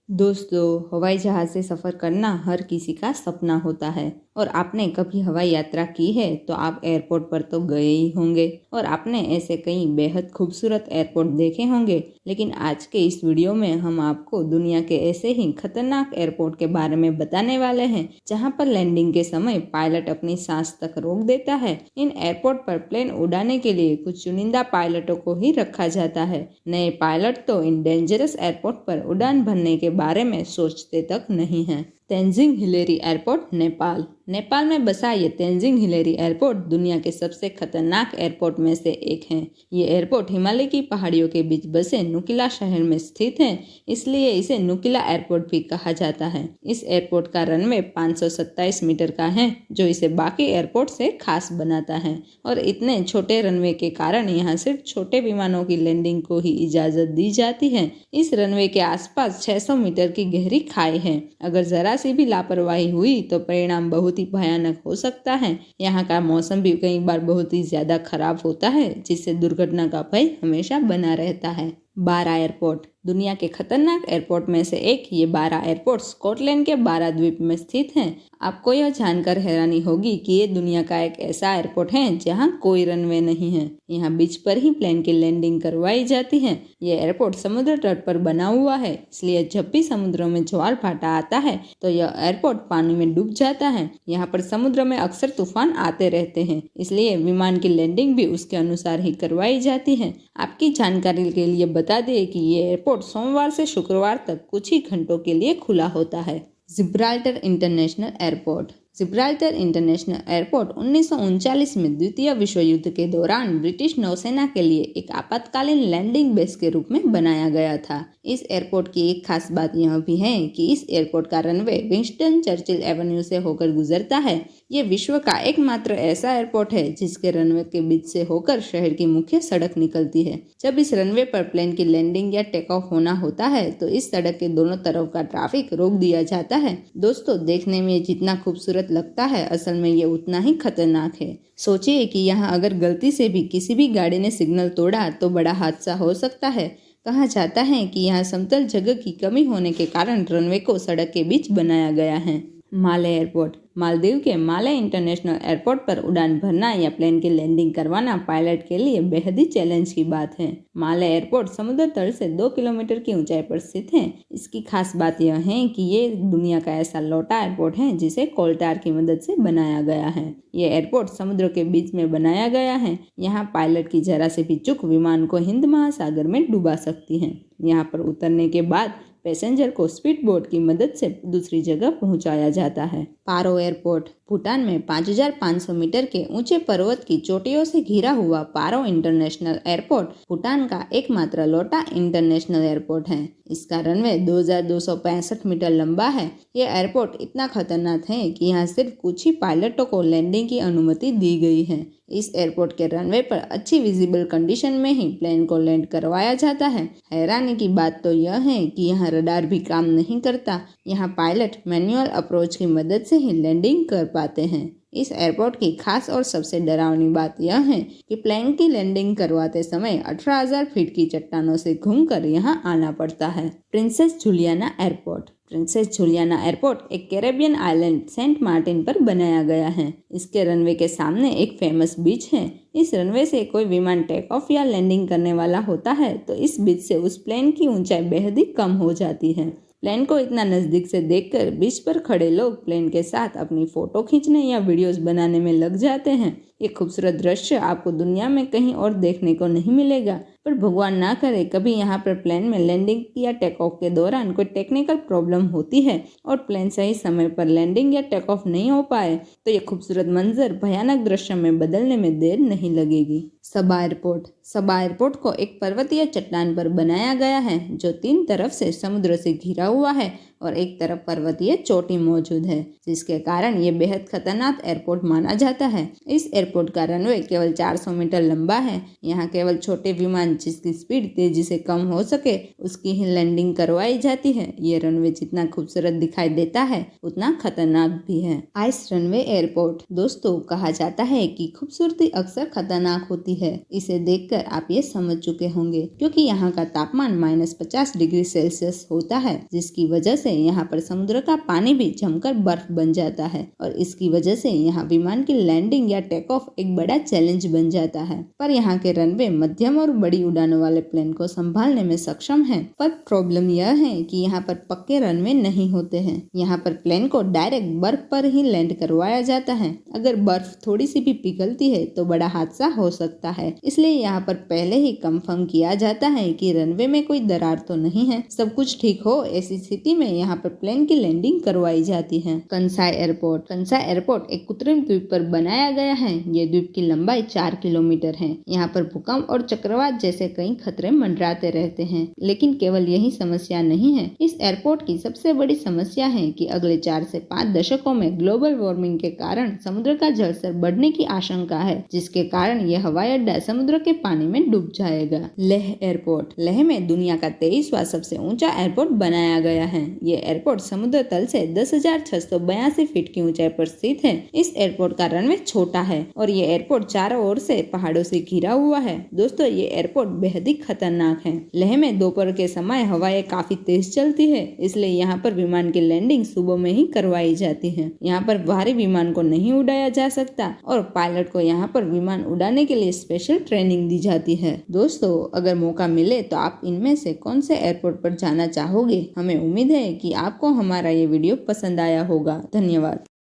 दोस्तों, हवाई जहाज़ से सफ़र करना हर किसी का सपना होता है। और आपने कभी हवाई यात्रा की है तो आप एयरपोर्ट पर तो गए ही होंगे और आपने ऐसे कई बेहद खूबसूरत एयरपोर्ट देखे होंगे। लेकिन आज के इस वीडियो में हम आपको दुनिया के ऐसे ही खतरनाक एयरपोर्ट के बारे में बताने वाले हैं जहां पर लैंडिंग के समय पायलट अपनी सांस तक रोक देता है। इन एयरपोर्ट पर प्लेन उड़ाने के लिए कुछ चुनिंदा पायलटों को ही रखा जाता है। नए पायलट तो इन डेंजरस एयरपोर्ट पर उड़ान भरने के बारे में सोचते तक नहीं हैं। Tenzing Hillary airport, Nepal. नेपाल में बसा ये तेंजिंग हिलेरी एयरपोर्ट दुनिया के सबसे खतरनाक एयरपोर्ट में से एक है। ये एयरपोर्ट हिमालय की पहाड़ियों के बीच बसे नुकीला शहर में स्थित है, इसलिए इसे नुकीला एयरपोर्ट भी कहा जाता है। इस एयरपोर्ट का रनवे 527 मीटर का है, जो इसे बाकी एयरपोर्ट से खास बनाता है। और इतने छोटे रनवे के कारण यहाँ सिर्फ छोटे विमानों की लैंडिंग को ही इजाजत दी जाती है। इस रनवे के आसपास 600 मीटर की गहरी खाई है। अगर जरा सी भी लापरवाही हुई तो परिणाम बहुत ही भयानक हो सकता है। यहाँ का मौसम भी कई बार बहुत ही ज्यादा खराब होता है, जिससे दुर्घटना का भय हमेशा बना रहता है। बारा एयरपोर्ट, दुनिया के खतरनाक एयरपोर्ट में से एक ये बारा एयरपोर्ट स्कॉटलैंड के बारा द्वीप में स्थित है। आपको यह जानकर हैरानी होगी कि ये दुनिया का एक ऐसा एयरपोर्ट है जहां कोई रनवे नहीं है। यहाँ बीच पर ही प्लेन की लैंडिंग करवाई जाती है। ये एयरपोर्ट समुद्र तट पर बना हुआ है, इसलिए जब भी समुद्र में ज्वार भाटा आता है तो यह एयरपोर्ट पानी में डूब जाता है। यहाँ पर समुद्र में अक्सर तूफान आते रहते हैं, इसलिए विमान की लैंडिंग भी उसके अनुसार ही करवाई जाती है। आपकी जानकारी के लिए बता दें कि ये एयरपोर्ट सोमवार से शुक्रवार तक कुछ ही घंटों के लिए खुला होता है। Gibraltar international airport, Gibraltar international airport 1939 में द्वितीय विश्व युद्ध के दौरान ब्रिटिश नौसेना के लिए एक आपातकालीन लैंडिंग बेस के रूप में बनाया गया था। इस एयरपोर्ट की एक खास बात यह भी है कि इस एयरपोर्ट का रनवे विंस्टन चर्चिल एवेन्यू से होकर गुजरता है। ये विश्व का एकमात्र ऐसा एयरपोर्ट है जिसके रनवे के बीच से होकर शहर की मुख्य सड़क निकलती है। जब इस रनवे पर प्लेन की लैंडिंग या टेक ऑफ होना होता है तो इस सड़क के दोनों तरफ का ट्रैफिक रोक दिया जाता है। दोस्तों, देखने में जितना खूबसूरत लगता है, असल में ये उतना ही खतरनाक है। सोचिए कि यहाँ अगर गलती से भी किसी भी गाड़ी ने सिग्नल तोड़ा तो बड़ा हादसा हो सकता है। कहा जाता है कि यहाँ समतल जगह की कमी होने के कारण रनवे को सड़क के बीच बनाया गया है। माले एयरपोर्ट, मालदीव के माले इंटरनेशनल एयरपोर्ट पर उड़ान भरना या प्लेन की लैंडिंग करवाना पायलट के लिए बेहद ही चैलेंज की बात है। माले एयरपोर्ट समुद्र तल से 2 किलोमीटर की ऊंचाई पर स्थित है। इसकी खास बात यह है कि ये दुनिया का ऐसा लौटा एयरपोर्ट है जिसे कोल्टार की मदद से बनाया गया है। ये एयरपोर्ट समुद्र के बीच में बनाया गया है। यहाँ पायलट की जरा से भी चूक विमान को हिंद महासागर में डुबा सकती है। यहाँ पर उतरने के बाद पैसेंजर को स्पीड बोट की मदद से दूसरी जगह पहुंचाया जाता है। पारो एयरपोर्ट, भूटान में 5500 मीटर के ऊंचे पर्वत की चोटियों से घिरा हुआ पारो इंटरनेशनल एयरपोर्ट भूटान का एकमात्र लौटा इंटरनेशनल एयरपोर्ट है। इसका रनवे 2265 मीटर लंबा है। यह एयरपोर्ट इतना खतरनाक है कि यहाँ सिर्फ कुछ ही पायलटों को लैंडिंग की अनुमति दी गई है। इस एयरपोर्ट के रनवे पर अच्छी विजिबल कंडीशन में ही प्लेन को लैंड करवाया जाता है। हैरानी की बात तो यह है कि यहाँ रडार भी काम नहीं करता। यहाँ पायलट मैनुअल अप्रोच की मदद से ही लैंडिंग कर पाते हैं। इस एयरपोर्ट की खास और सबसे डरावनी बात यह है कि प्लेन की लैंडिंग करवाते समय 18,000 फीट की चट्टानों से घूमकर यहाँ आना पड़ता है। Princess Juliana airport, princess Juliana airport एक कैरेबियन आइलैंड सेंट मार्टिन पर बनाया गया है। इसके रनवे के सामने एक फेमस बीच है। इस रनवे से कोई विमान टेक ऑफ या लैंडिंग करने वाला होता है तो इस बीच से उस प्लेन की ऊंचाई बेहद ही कम हो जाती है। प्लेन को इतना नज़दीक से देखकर बीच पर खड़े लोग प्लेन के साथ अपनी फोटो खींचने या वीडियोस बनाने में लग जाते हैं। ये खूबसूरत दृश्य आपको दुनिया में कहीं और देखने को नहीं मिलेगा। पर भगवान ना करे कभी यहाँ पर प्लेन में लैंडिंग या टेक ऑफ के दौरान कोई टेक्निकल प्रॉब्लम होती है और प्लेन सही समय पर लैंडिंग या टेक ऑफ नहीं हो पाए तो ये खूबसूरत मंजर भयानक दृश्य में बदलने में देर नहीं लगेगी। सबा एयरपोर्ट, सबा एयरपोर्ट को एक पर्वतीय चट्टान पर बनाया गया है जो 3 तरफ से समुद्र से घिरा हुआ है और एक तरफ पर्वतीय चोटी मौजूद है, जिसके कारण ये बेहद खतरनाक एयरपोर्ट माना जाता है। इस एयरपोर्ट का रनवे केवल 400 मीटर लंबा है। यहाँ केवल छोटे विमान जिसकी स्पीड तेजी से कम हो सके उसकी ही लैंडिंग करवाई जाती है। ये रनवे जितना खूबसूरत दिखाई देता है उतना खतरनाक भी है। Ice runway airport. दोस्तों, कहा जाता है कि खूबसूरती अक्सर खतरनाक होती है। इसे देखकर आप ये समझ चुके होंगे, क्योंकि यहाँ का तापमान -50 डिग्री सेल्सियस होता है, जिसकी वजह से यहाँ पर समुद्र का पानी भी जमकर बर्फ बन जाता है और इसकी वजह से यहाँ विमान की लैंडिंग या टेक ऑफ एक बड़ा चैलेंज बन जाता है। पर यहाँ के रनवे मध्यम और बड़ी उड़ानों वाले प्लेन को संभालने में सक्षम है। पर प्रॉब्लम यह है कि यहाँ पर पक्के रनवे नहीं होते हैं। यहाँ पर प्लेन को डायरेक्ट बर्फ पर ही लैंड करवाया जाता है। अगर बर्फ थोड़ी सी भी पिघलती है तो बड़ा हादसा हो सकता है, इसलिए यहाँ पर पहले ही कंफर्म किया जाता है कि रनवे में कोई दरार तो नहीं है, सब कुछ ठीक हो। ऐसी स्थिति में यहाँ पर प्लेन की लैंडिंग करवाई जाती है। Kansai airport. कंसाई एयरपोर्ट एक कृत्रिम द्वीप पर बनाया गया है। ये द्वीप की लंबाई 4 किलोमीटर है। यहाँ पर भूकंप और चक्रवात जैसे कई खतरे मंडराते रहते हैं, लेकिन केवल यही समस्या नहीं है। इस एयरपोर्ट की सबसे बड़ी समस्या है कि अगले 4 से 5 दशकों में ग्लोबल वार्मिंग के कारण समुद्र का जलस्तर बढ़ने की आशंका है, जिसके कारण यह हवाई अड्डा समुद्र के पानी में डूब जाएगा। लेह एयरपोर्ट। लेह में दुनिया का 23वां सबसे ऊंचा एयरपोर्ट बनाया गया है। ये एयरपोर्ट समुद्र तल से 10,682 फीट की ऊंचाई पर स्थित है। इस एयरपोर्ट का रनवे छोटा है और ये एयरपोर्ट चारों ओर से पहाड़ों से घिरा हुआ है। दोस्तों, ये एयरपोर्ट बेहद ही खतरनाक है। लेह में दोपहर के समय हवाएं काफी तेज चलती है, इसलिए यहाँ पर विमान की लैंडिंग सुबह में ही करवाई जाती है। यहाँ पर भारी विमान को नहीं उड़ाया जा सकता और पायलट को यहाँ पर विमान उड़ाने के लिए स्पेशल ट्रेनिंग दी जाती है। दोस्तों, अगर मौका मिले तो आप इनमें से कौन से एयरपोर्ट पर जाना चाहोगे? हमें उम्मीद है कि आपको हमारा ये वीडियो पसंद आया होगा। धन्यवाद।